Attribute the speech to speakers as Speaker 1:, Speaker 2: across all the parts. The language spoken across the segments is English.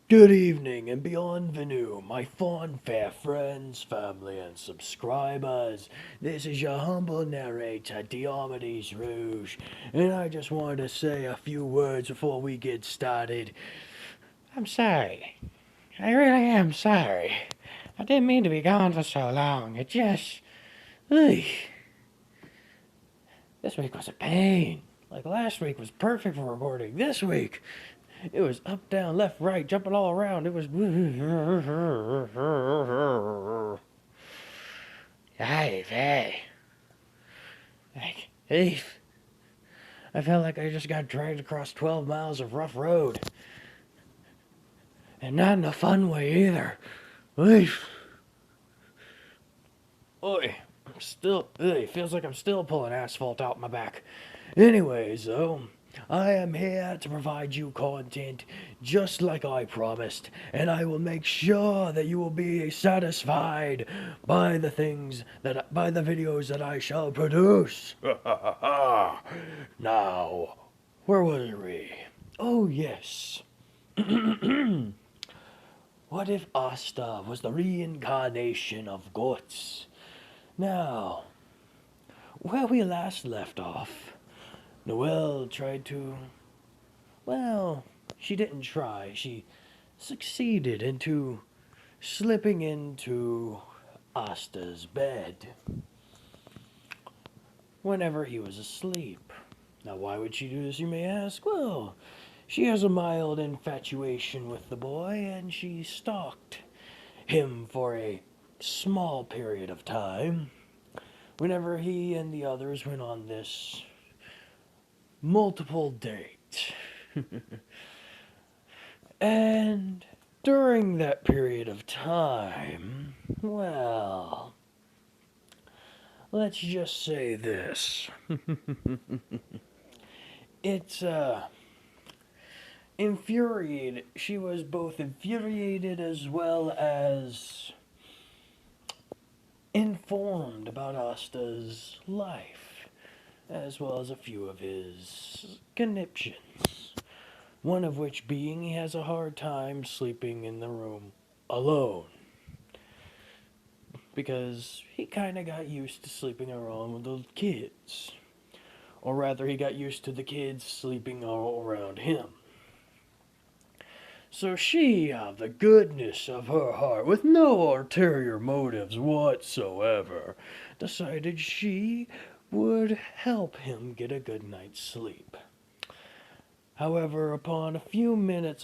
Speaker 1: Good evening and bienvenue, my fun, fair friends, family, and subscribers. This is your humble narrator, Diomedes Rouge, and I just wanted to say a few words before we get started. I'm sorry. I really am sorry. I didn't mean to be gone for so long. Ugh, this week was a pain. Like last week was perfect for recording. This week, it was up, down, left, right, jumping all around. It was. Hey. Hey. I felt like I just got dragged across 12 miles of rough road. And not in a fun way either. Oi. Oi. Feels like I'm still pulling asphalt out my back. Anyways, though, I am here to provide you content just like I promised, and I will make sure that you will be satisfied by by the videos that I shall produce. Now, where were we? Oh, yes. What if Asta was the reincarnation of Guts? Now, where we last left off, Noelle tried to. Well, she didn't try. She succeeded into slipping into Asta's bed whenever he was asleep. Now, why would she do this, you may ask? Well, she has a mild infatuation with the boy, and she stalked him for a small period of time whenever he and the others went on this multiple date. And during that period of time, well, let's just say this. It's, infuriated. She was both infuriated as well as informed about Asta's life, as well as a few of his conniptions. One of which being he has a hard time sleeping in the room alone. Because he kind of got used to sleeping around with the kids. Or rather, he got used to the kids sleeping all around him. So she, out of the goodness of her heart, with no ulterior motives whatsoever, decided she would help him get a good night's sleep. However, upon a few minutes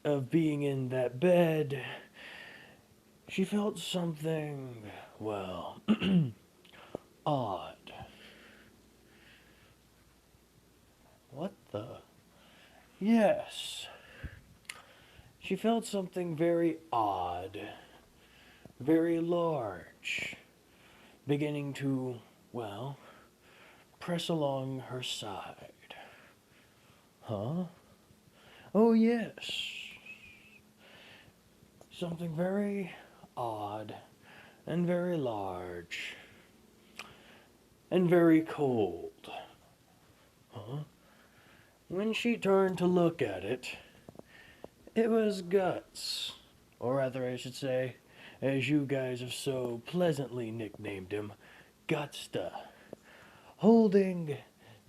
Speaker 1: of being in that bed, she felt something, well, odd. What the? Yes. She felt something very odd, very large, beginning to, well, press along her side. Huh? Oh, yes. Something very odd and very large and very cold. Huh? When she turned to look at it, it was Guts. Or rather, I should say, as you guys have so pleasantly nicknamed him, Gutsta, holding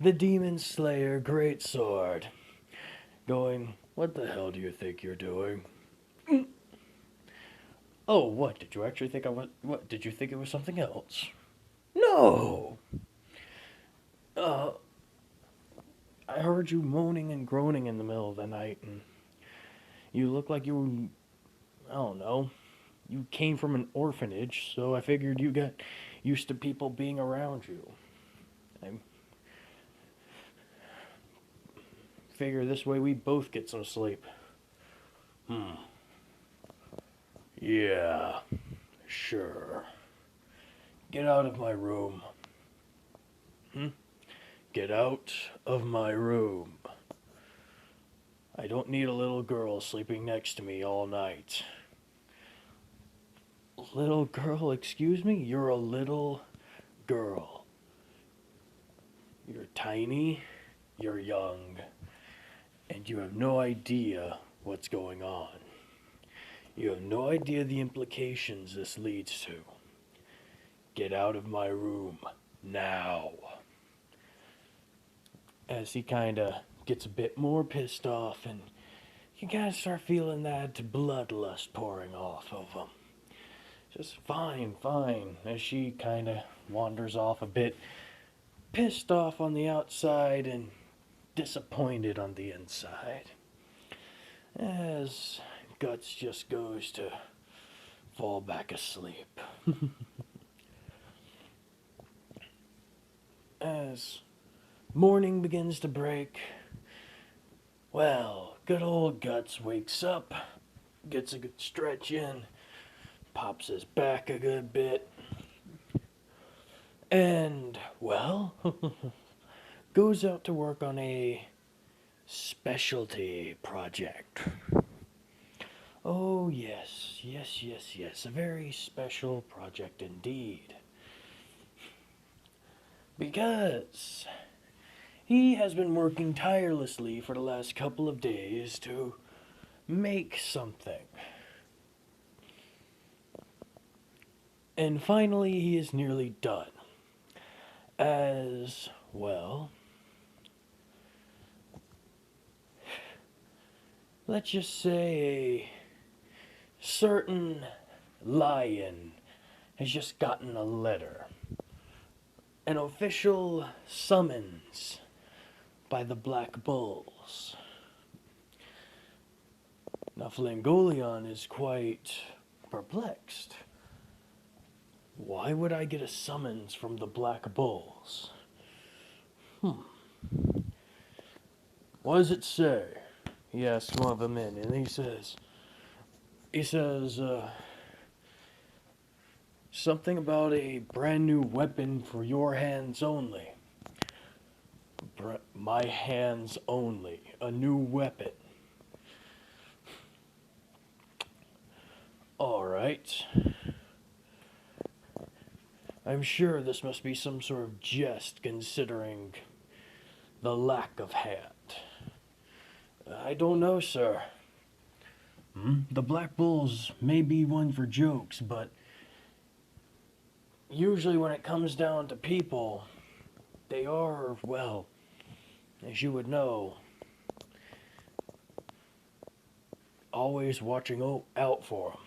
Speaker 1: the Demon Slayer greatsword, going, "What the hell do you think you're doing?" Oh, what? Did you actually think I was. What? Did you think it was something else? No! Uh, I heard you moaning and groaning in the middle of the night, and you look like you were. I don't know. You came from an orphanage, so I figured you got used to people being around you. I figure this way we both get some sleep. Yeah, sure. Get out of my room. Get out of my room. I don't need a little girl sleeping next to me all night. Little girl, excuse me? You're a little girl. You're tiny, you're young, and you have no idea what's going on. You have no idea the implications this leads to. Get out of my room, now. As he kinda gets a bit more pissed off, and you kinda start feeling that bloodlust pouring off of him. Just fine, fine, as she kinda wanders off a bit, pissed off on the outside and disappointed on the inside. As Guts just goes to fall back asleep. As morning begins to break, well, good old Guts wakes up, gets a good stretch in, pops his back a good bit, and, well, goes out to work on a specialty project. Oh, yes, yes, yes, yes, a very special project indeed. Because he has been working tirelessly for the last couple of days to make something. And finally, he is nearly done. As well, let's just say a certain lion has just gotten a letter. An official summons by the Black Bulls. Now, Flangolion is quite perplexed. Why would I get a summons from the Black Bulls? What does it say? He asks one of them in, and he says, something about a brand new weapon for your hands only. My hands only. A new weapon. Alright. I'm sure this must be some sort of jest considering the lack of hand. I don't know, sir. The Black Bulls may be one for jokes, but usually when it comes down to people, they are, well, as you would know, always watching out for them.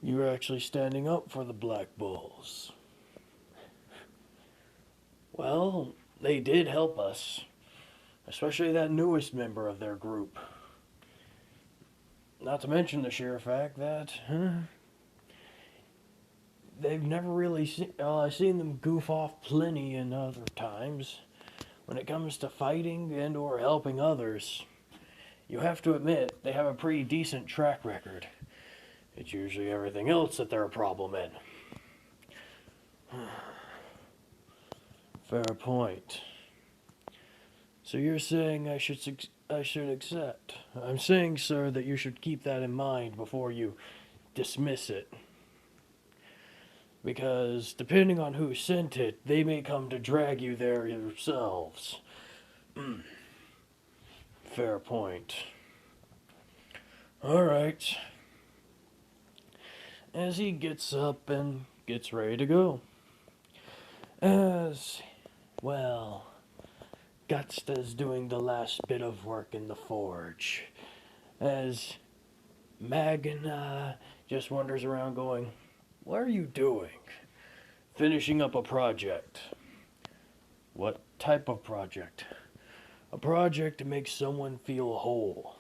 Speaker 1: You're actually standing up for the Black Bulls. Well, they did help us, especially that newest member of their group. Not to mention the sheer fact that they've never really I've seen them goof off plenty in other times. When it comes to fighting and or helping others, you have to admit they have a pretty decent track record. It's usually everything else that they're a problem in. Fair point. So you're saying I should accept. I'm saying, sir, that you should keep that in mind before you dismiss it. Because depending on who sent it, they may come to drag you there yourselves. Fair point. Alright. As he gets up and gets ready to go. As, well, Gutsta's doing the last bit of work in the forge. As Magna just wanders around going, what are you doing? Finishing up a project. What type of project? A project to make someone feel whole.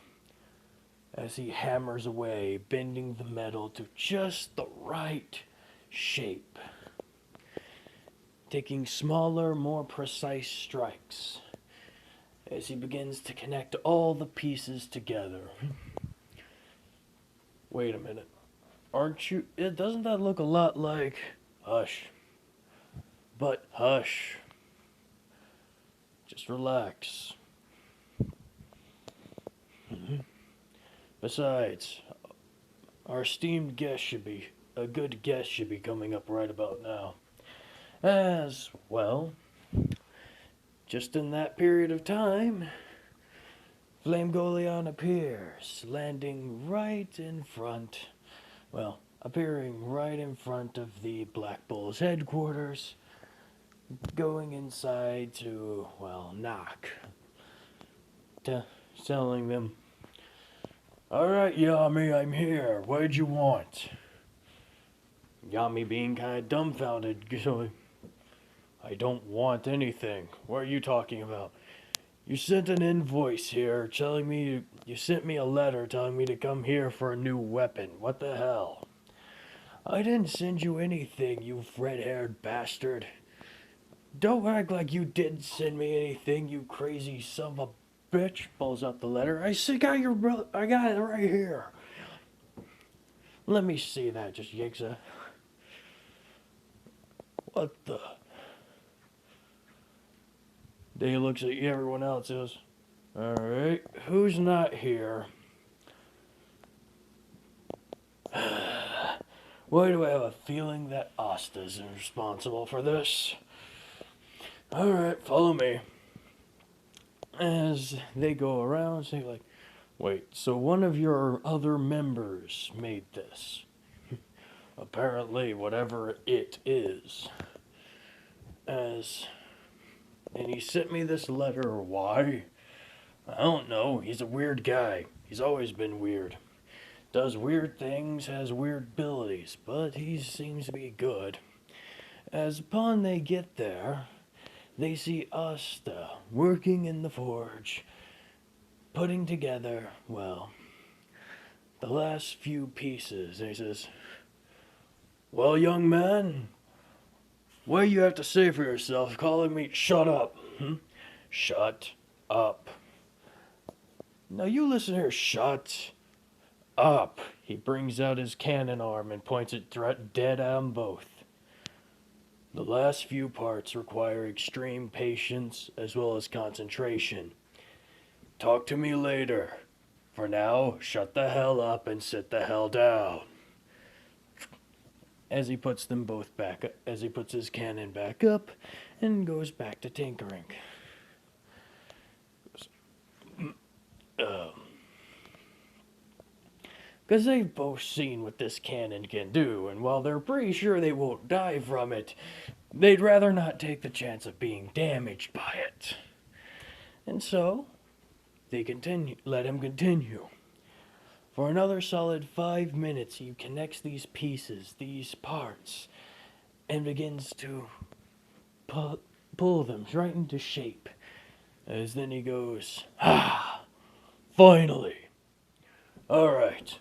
Speaker 1: As he hammers away, bending the metal to just the right shape. Taking smaller, more precise strikes. As he begins to connect all the pieces together. Wait a minute. Aren't you... Doesn't that look a lot like... Hush. But hush. Just relax. Besides, our esteemed guest should be... A good guest should be coming up right about now. As, well... Just in that period of time... Flame Goleon appears, landing right in front, well, appearing right in front of the Black Bull's headquarters, going inside to, well, knock, telling them, "Alright, Yami, I'm here. What'd you want?" Yami being kind of dumbfounded, going, "I don't want anything. What are you talking about? You sent an invoice here telling me you sent me a letter telling me to come here for a new weapon. What the hell?" "I didn't send you anything, you red-haired bastard. Don't act like you didn't send me anything, you crazy son of a bitch." Pulls out the letter. I got your brother. I got it right here. "Let me see that." Just yanks it. "What the?" Then he looks at everyone else and goes, "Alright, who's not here?" Why do I have a feeling that Asta's responsible for this? Alright, follow me. As they go around, say like, "Wait, so one of your other members made this?" "Apparently, whatever it is." And he sent me this letter. Why? "I don't know. He's a weird guy. He's always been weird. Does weird things, has weird abilities, but he seems to be good." As upon they get there, they see Asta working in the forge, putting together, well, the last few pieces. And he says, "Well, young man, what do you have to say for yourself calling me?" "Shut up." "Shut up." "Now you listen here, shut up." He brings out his cannon arm and points it dead at them both. "The last few parts require extreme patience as well as concentration. Talk to me later. For now, shut the hell up and sit the hell down." As he puts them both back up, as he puts his cannon back up and goes back to tinkering. Because they've both seen what this cannon can do, and while they're pretty sure they won't die from it, they'd rather not take the chance of being damaged by it. And so, they let him continue. For another solid 5 minutes, he connects these pieces, these parts, and begins to pull them right into shape. As then he goes, "Ah, finally. Alright."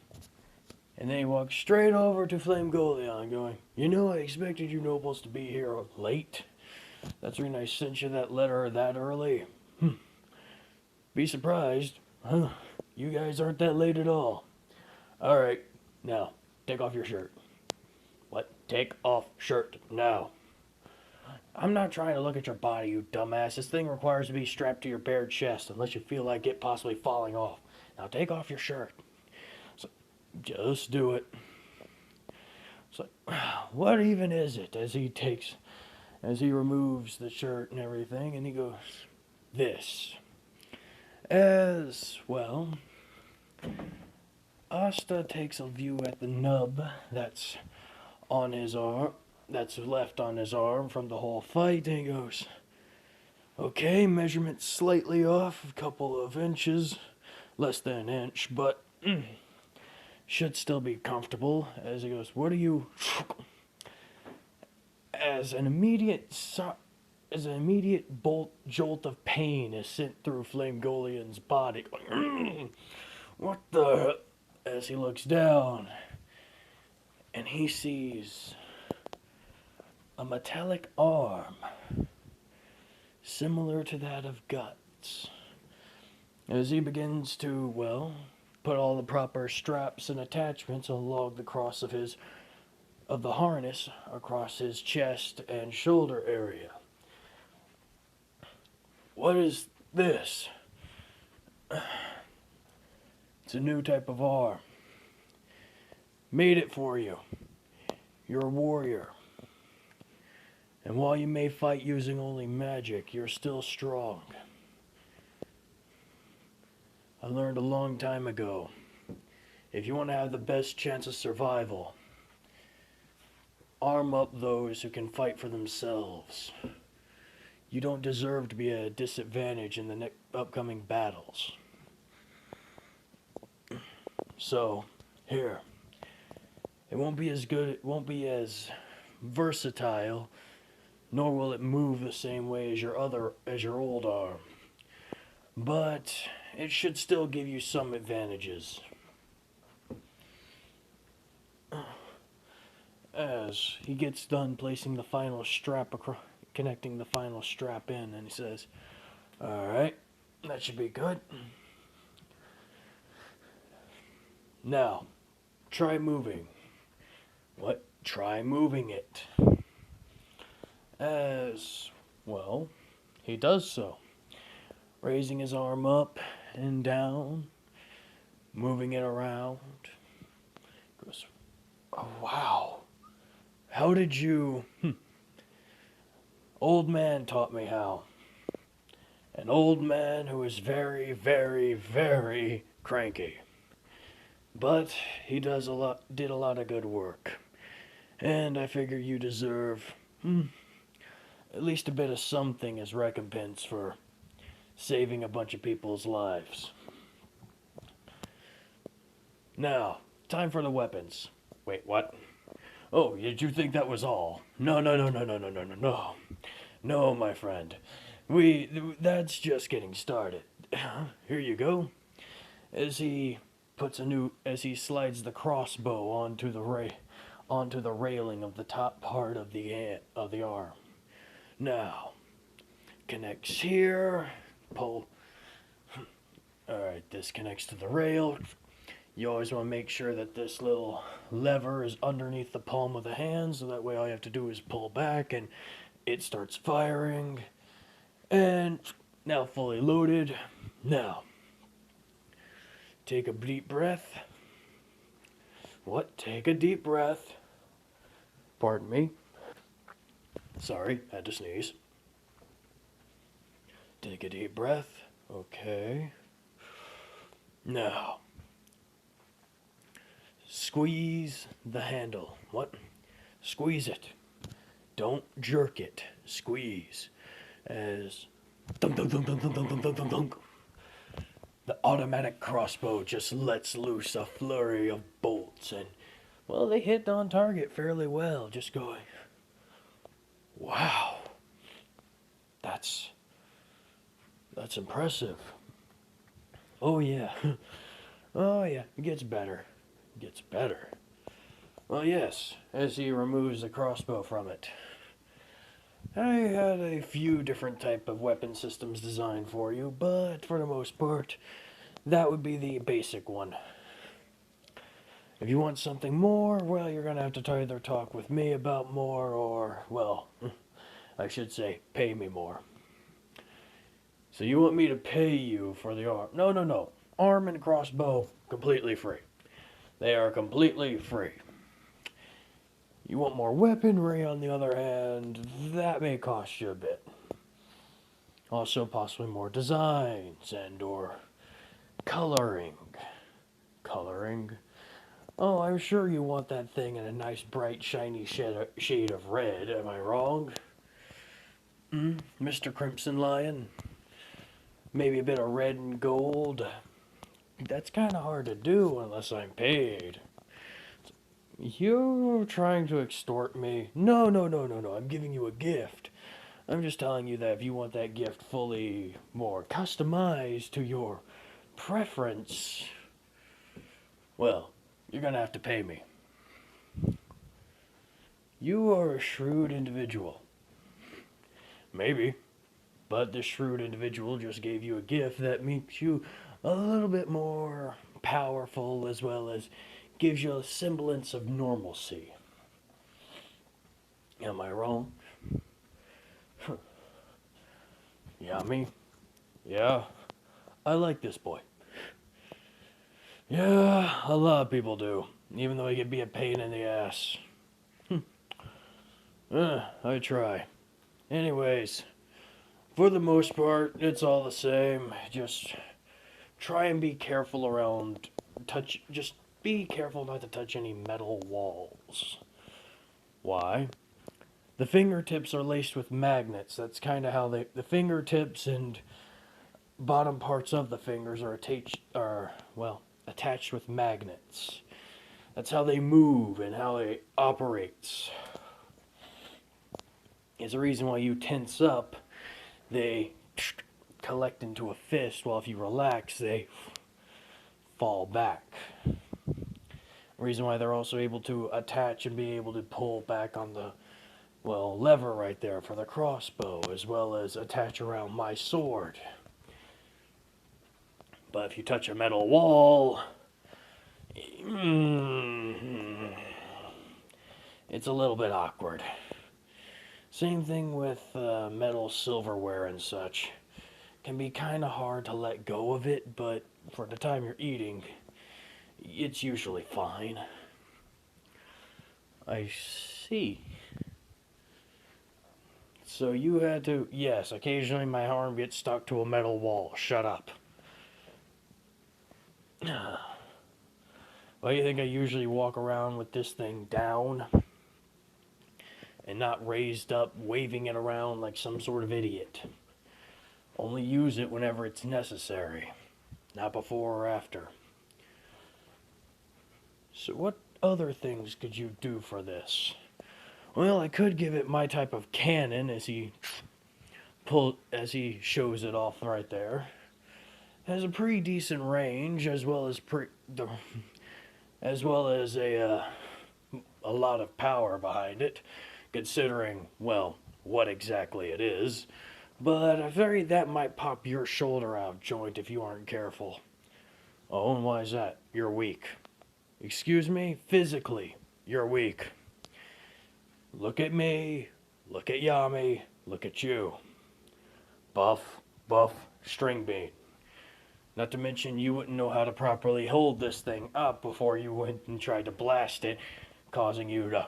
Speaker 1: And then he walks straight over to Flame Goleon, going, I expected you nobles to be here late. That's the reason I sent you that letter that early. Be surprised. Huh? You guys aren't that late at all. Alright, now, take off your shirt." "What? Take off shirt now." "I'm not trying to look at your body, you dumbass. This thing requires to be strapped to your bare chest unless you feel like it possibly falling off. Now take off your shirt." So, "Just do it." It's like, what even is it? As he removes the shirt and everything, and he goes, "This." As well, Asta takes a view at the nub that's on his arm, that's left on his arm from the whole fight, and he goes, "Okay, measurement slightly off, a couple of inches, less than an inch, but should still be comfortable." As he goes, "What are you?" As an immediate jolt of pain is sent through Flame Goleon's body. What the? As he looks down, and he sees a metallic arm similar to that of Guts. As he begins to, put all the proper straps and attachments along the cross of the harness across his chest and shoulder area. "What is this?" "It's a new type of arm. Made it for you. You're a warrior. And while you may fight using only magic, you're still strong. I learned a long time ago. If you want to have the best chance of survival, arm up those who can fight for themselves. You don't deserve to be at a disadvantage in the upcoming battles. So, here. It won't be as good, it won't be as versatile, nor will it move the same way as your old arm. But it should still give you some advantages. As he gets done placing the final strap connecting the final strap in, and he says, "Alright, that should be good. Now, try moving." What? Try moving it. As, well, he does so, raising his arm up and down, moving it around. Goes, "Oh, wow. How did you..." Old man taught me how. An old man who is very, very, very cranky. But he did a lot of good work. And I figure you deserve at least a bit of something as recompense for saving a bunch of people's lives. Now, time for the weapons. Wait, what? Oh, did you think that was all? No, no, no, no, no, no, no, no, no. No, my friend. That's just getting started. Here you go. As he slides the crossbow onto the railing of the top part of the arm. Now, connects here. Pull. Alright, this connects to the rail. You always want to make sure that this little lever is underneath the palm of the hand, so that way all you have to do is pull back and it starts firing. And now fully loaded. Now, take a deep breath. What? Take a deep breath. Pardon me. Sorry, had to sneeze. Take a deep breath. Okay. Now, squeeze the handle. What? Squeeze it. Don't jerk it. Squeeze. As dunk, dunk, dunk, dunk, dunk, dunk, dunk, dunk, dunk. The automatic crossbow just lets loose a flurry of bolts, and, well, they hit on target fairly well. Just going, wow. That's impressive. Oh, yeah. Oh, yeah. It gets better. It gets better. Well, yes, as he removes the crossbow from it. I had a few different type of weapon systems designed for you, but for the most part, that would be the basic one. If you want something more, well, you're gonna have to either talk with me about more or, well, I should say, pay me more. So you want me to pay you for the arm? No, no, no. Arm and crossbow, completely free. They are completely free. You want more weaponry, on the other hand, that may cost you a bit. Also, possibly more designs and or coloring. Coloring? Oh, I'm sure you want that thing in a nice, bright, shiny shade of red. Am I wrong? Mr. Crimson Lion? Maybe a bit of red and gold? That's kind of hard to do unless I'm paid. You're trying to extort me? No, no, no, no, no. I'm giving you a gift. I'm just telling you that if you want that gift fully more customized to your preference, well, you're gonna have to pay me. You are a shrewd individual. Maybe. But this shrewd individual just gave you a gift that makes you a little bit more powerful, as well as gives you a semblance of normalcy. Am I wrong? Yeah, me? Yeah. I like this boy. Yeah, a lot of people do. Even though he can be a pain in the ass. I try. Anyways, for the most part, it's all the same. Just try and be careful around just be careful not to touch any metal walls. Why? The fingertips are laced with magnets. That's kind of how the fingertips and bottom parts of the fingers attached with magnets. That's how they move and how it operates. It's the reason why you tense up, they collect into a fist, while if you relax, they fall back. The reason why they're also able to attach and be able to pull back on the, lever right there for the crossbow, as well as attach around my sword. But if you touch a metal wall, it's a little bit awkward. Same thing with metal silverware and such. Can be kind of hard to let go of it, but for the time you're eating, it's usually fine. I see. So you had to, yes, occasionally my arm gets stuck to a metal wall. Shut up. Well, you think I usually walk around with this thing down and not raised up, waving it around like some sort of idiot. Only use it whenever it's necessary, not before or after. So what other things could you do for this? Well, I could give it my type of cannon as he shows it off right there. It has a pretty decent range, as well as a lot of power behind it, considering, what exactly it is. But I fear that might pop your shoulder out joint if you aren't careful. Oh, and why is that? You're weak. Excuse me? Physically, you're weak. Look at me, look at Yami, look at you. Buff, string bean. Not to mention you wouldn't know how to properly hold this thing up before you went and tried to blast it, causing you to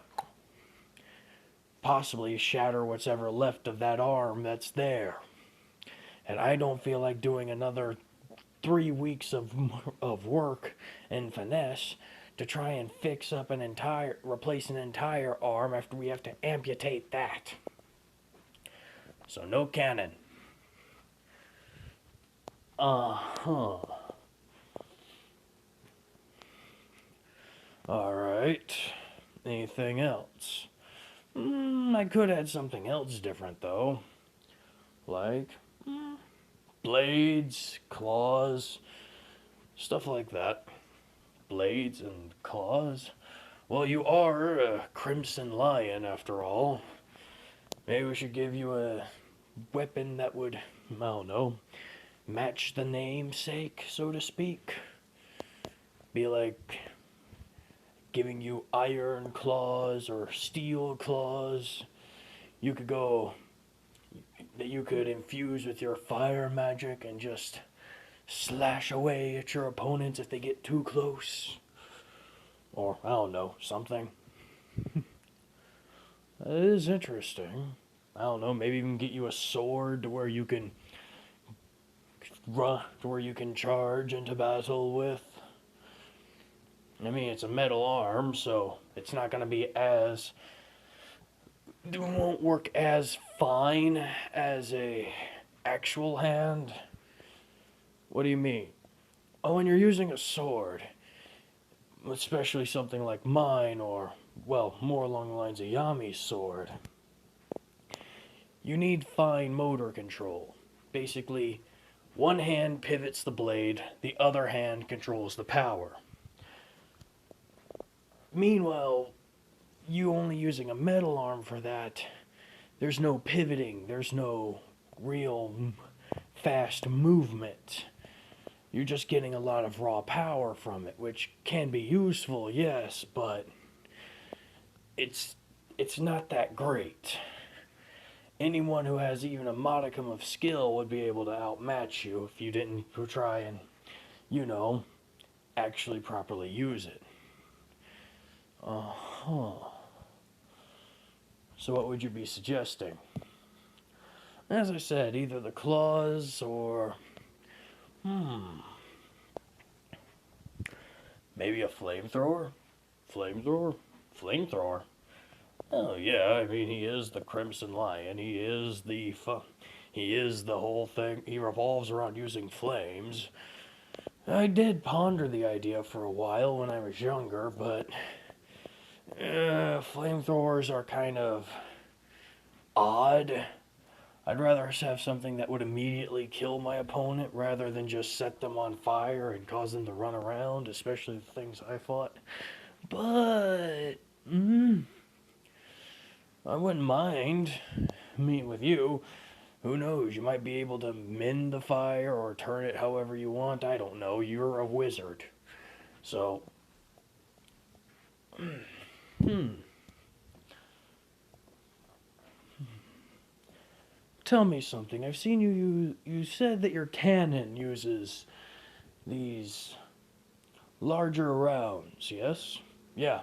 Speaker 1: possibly shatter what's ever left of that arm that's there. And I don't feel like doing another 3 weeks of work and finesse to try and replace an entire arm after we have to amputate that. So no cannon. Alright. Anything else? I could add something else different though. Like blades, claws, stuff like that. Blades and claws. Well, you are a crimson lion after all. Maybe we should give you a weapon that would, I don't know, match the namesake, so to speak. Be like giving you iron claws or steel claws. You could infuse with your fire magic and just slash away at your opponents if they get too close. Or, I don't know, something. That is interesting. I don't know, maybe even get you a sword to where you can charge into battle with. I mean, it's a metal arm, so it's not going to be it won't work as fine as a actual hand. What do you mean? Oh, when you're using a sword, especially something like mine, or, more along the lines of Yami's sword, you need fine motor control. Basically, one hand pivots the blade, the other hand controls the power. Meanwhile, you only using a metal arm for that, there's no pivoting, there's no real fast movement. You're just getting a lot of raw power from it, which can be useful, yes, but it's not that great. Anyone who has even a modicum of skill would be able to outmatch you if you didn't try and, actually properly use it. So what would you be suggesting? As I said, either the claws or... Maybe a flamethrower? Flamethrower? Flamethrower? Oh yeah, I mean he is the Crimson Lion. He is the whole thing. He revolves around using flames. I did ponder the idea for a while when I was younger, but flamethrowers are kind of odd. I'd rather have something that would immediately kill my opponent rather than just set them on fire and cause them to run around, especially the things I fought. But, I wouldn't mind meeting with you. Who knows? You might be able to mend the fire or turn it however you want. I don't know. You're a wizard. So, tell me something. I've seen you said that your cannon uses these larger rounds, yes? Yeah.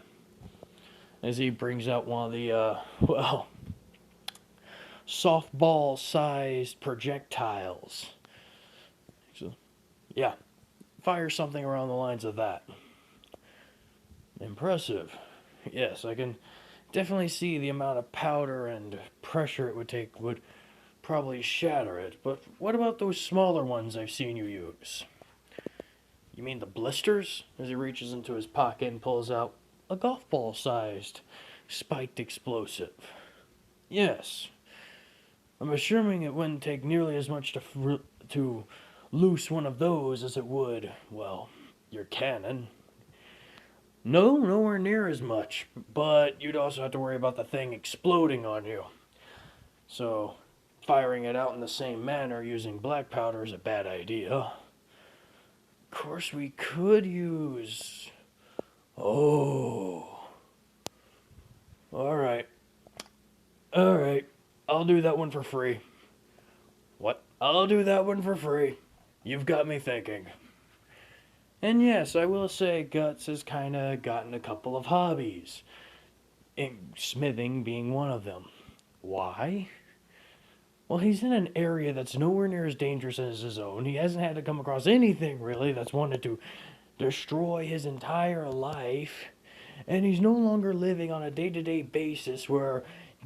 Speaker 1: As he brings out one of the, softball sized projectiles. So, yeah. Fire something around the lines of that. Impressive. Yes, I can definitely see the amount of powder and pressure it would take would probably shatter it. But what about those smaller ones I've seen you use? You mean the blisters? As he reaches into his pocket and pulls out a golf ball sized spiked explosive. Yes. I'm assuming it wouldn't take nearly as much to loose one of those as it would, well, your cannon. No, nowhere near as much, but you'd also have to worry about the thing exploding on you. So, firing it out in the same manner using black powder is a bad idea. Of course, we could use. Oh. Alright. Alright. I'll do that one for free. What? I'll do that one for free. You've got me thinking. And yes, I will say Guts has kind of gotten a couple of hobbies. Smithing being one of them. Why? Well, he's in an area that's nowhere near as dangerous as his own. He hasn't had to come across anything, really, that's wanted to destroy his entire life. And he's no longer living on a day-to-day basis where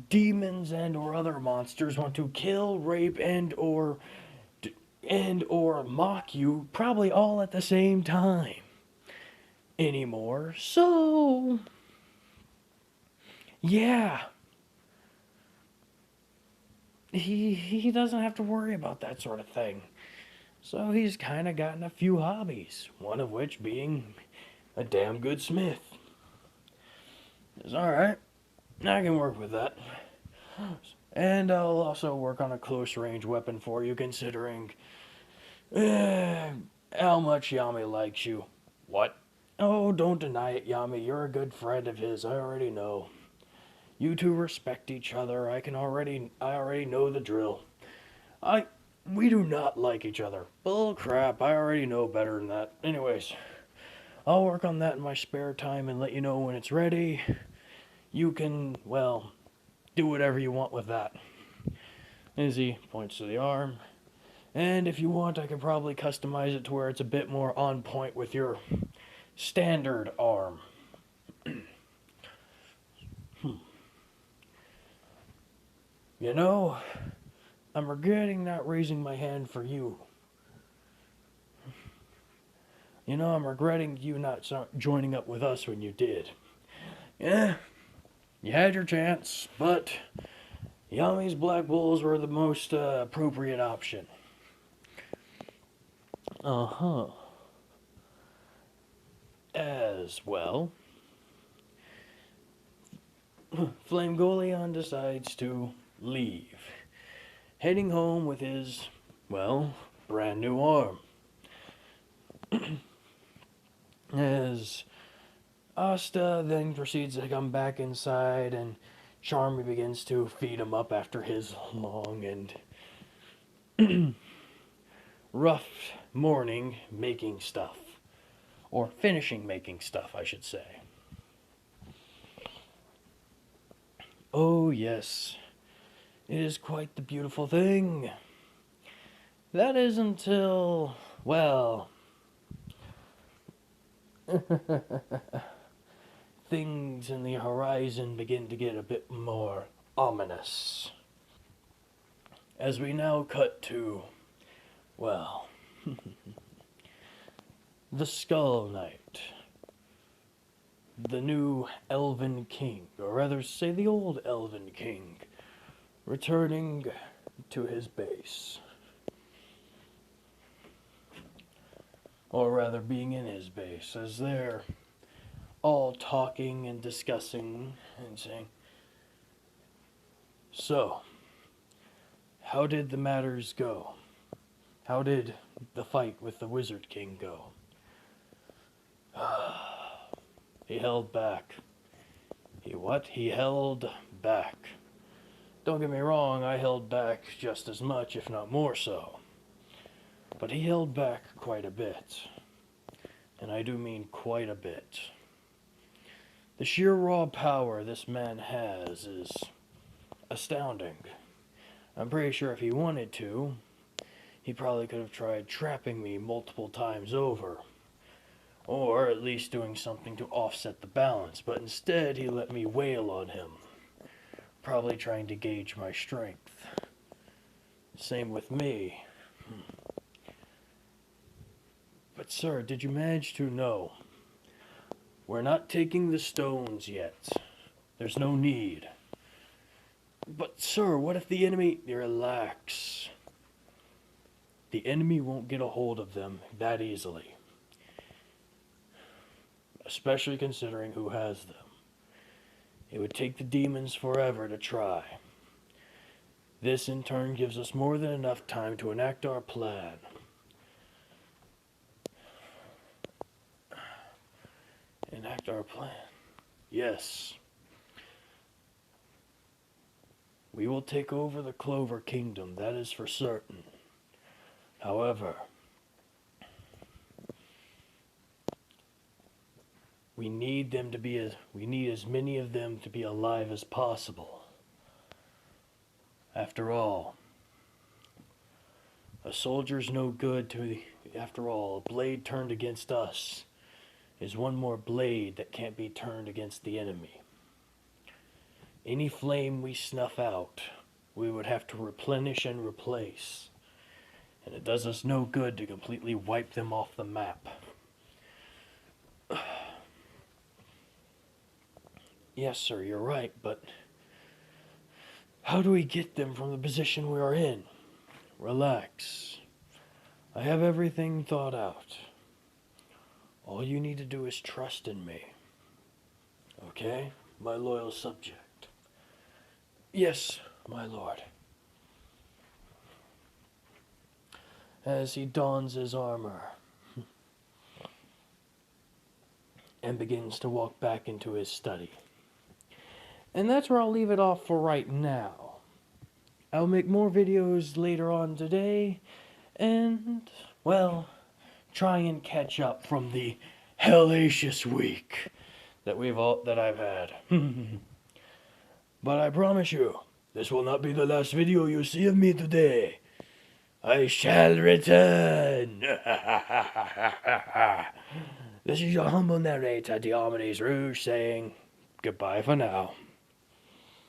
Speaker 1: demons and or other monsters want to kill, rape, and or mock you, probably all at the same time anymore. So, yeah, he doesn't have to worry about that sort of thing. So he's kind of gotten a few hobbies, one of which being a damn good smith. It's alright. I can work with that. And I'll also work on a close range weapon for you, considering how much Yami likes you. What? Oh, don't deny it, Yami. You're a good friend of his. I already know. You two respect each other. I already know the drill. We do not like each other. Bull crap. I already know better than that. Anyways, I'll work on that in my spare time and let you know when it's ready. You can, well, do whatever you want with that. As he points to the arm. And if you want, I can probably customize it to where it's a bit more on point with your standard arm. You know, I'm regretting not raising my hand for you. You know, I'm regretting you not joining up with us when you did. Yeah, you had your chance, but Yami's Black Bulls were the most appropriate option. Uh-huh. As well, Flame Golion decides to leave, heading home with his, well, brand new arm. As Asta then proceeds to come back inside, and Charmy begins to feed him up after his long and rough morning making stuff. Or finishing making stuff, I should say. Oh, yes. It is quite the beautiful thing. That is until, well, things in the horizon begin to get a bit more ominous. As we now cut to, well, the Skull Knight, the new Elven King, or rather say the old Elven King, returning to his base. Or rather being in his base, as they're all talking and discussing and saying, "So, how did the matters go? How did the fight with the Wizard King go?" He held back. He held back. Don't get me wrong, I held back just as much, if not more so. But he held back quite a bit. And I do mean quite a bit. The sheer raw power this man has is astounding. I'm pretty sure if he wanted to, he probably could have tried trapping me multiple times over. Or at least doing something to offset the balance, but instead he let me wail on him, probably trying to gauge my strength. Same with me. But sir, did you manage to know? We're not taking the stones yet. There's no need. But sir, what if the enemy... Relax. The enemy won't get a hold of them that easily. Especially considering who has them. It would take the demons forever to try. This in turn gives us more than enough time to enact our plan. Enact our plan. Yes. We will take over the Clover Kingdom, that is for certain. However, we need as many of them to be alive as possible. After all, a soldier's no good after all, a blade turned against us is one more blade that can't be turned against the enemy. Any flame we snuff out, we would have to replenish and replace. And it does us no good to completely wipe them off the map. Yes, sir, you're right, but how do we get them from the position we are in? Relax. I have everything thought out. All you need to do is trust in me. Okay, my loyal subject? Yes, my lord. As he dons his armor and begins to walk back into his study. And that's where I'll leave it off for right now. I'll make more videos later on today, and, well, try and catch up from the hellacious week that I've had. But I promise you, this will not be the last video you see of me today. I shall return. This is your humble narrator, Diomedes Rouge, saying goodbye for now.